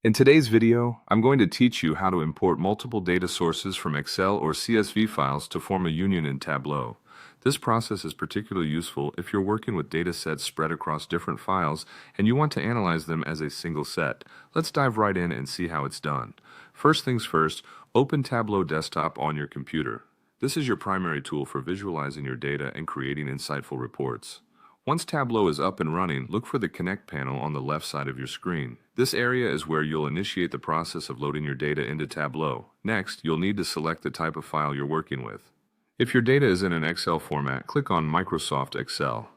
In today's video, I'm going to teach you how to import multiple data sources from Excel or CSV files to form a union in Tableau. This process is particularly useful if you're working with data sets spread across different files and you want to analyze them as a single set. Let's dive right in and see how it's done. First things first, open Tableau Desktop on your computer. This is your primary tool for visualizing your data and creating insightful reports. Once Tableau is up and running, look for the Connect panel on the left side of your screen. This area is where you'll initiate the process of loading your data into Tableau. Next, you'll need to select the type of file you're working with. If your data is in an Excel format, click on Microsoft Excel.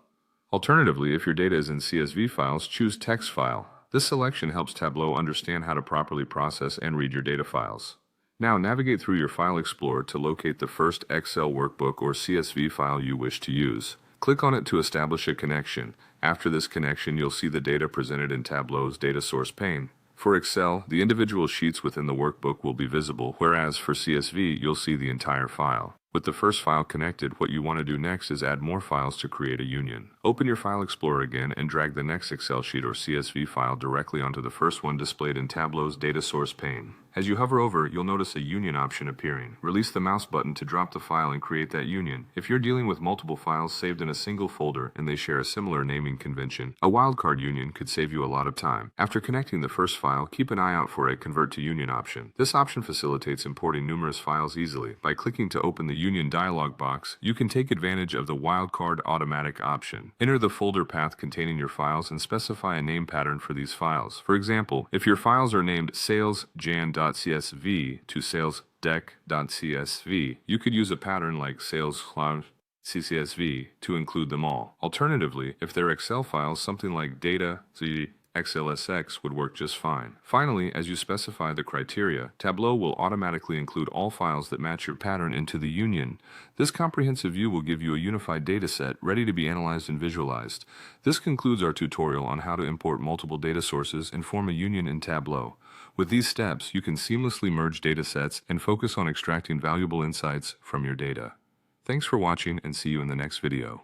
Alternatively, if your data is in CSV files, choose Text File. This selection helps Tableau understand how to properly process and read your data files. Now navigate through your File Explorer to locate the first Excel workbook or CSV file you wish to use. Click on it to establish a connection. After this connection, you'll see the data presented in Tableau's Data Source pane. For Excel, the individual sheets within the workbook will be visible, whereas for CSV, you'll see the entire file. With the first file connected, what you want to do next is add more files to create a union. Open your File Explorer again and drag the next Excel sheet or CSV file directly onto the first one displayed in Tableau's Data Source pane. As you hover over, you'll notice a union option appearing. Release the mouse button to drop the file and create that union. If you're dealing with multiple files saved in a single folder and they share a similar naming convention, a wildcard union could save you a lot of time. After connecting the first file, keep an eye out for a Convert to Union option. This option facilitates importing numerous files easily. By clicking to open the Union dialog box, you can take advantage of the wildcard automatic option. Enter the folder path containing your files and specify a name pattern for these files. For example, if your files are named salesjan.csv to salesdeck.csv, you could use a pattern like Xlscsv to include them all. Alternatively, if they're Excel files, something like Xlscs would work just fine. Finally, as you specify the criteria, Tableau will automatically include all files that match your pattern into the union. This comprehensive view will give you a unified data set ready to be analyzed and visualized. This concludes our tutorial on how to import multiple data sources and form a union in Tableau. With these steps, you can seamlessly merge data sets and focus on extracting valuable insights from your data. Thanks for watching and see you in the next video.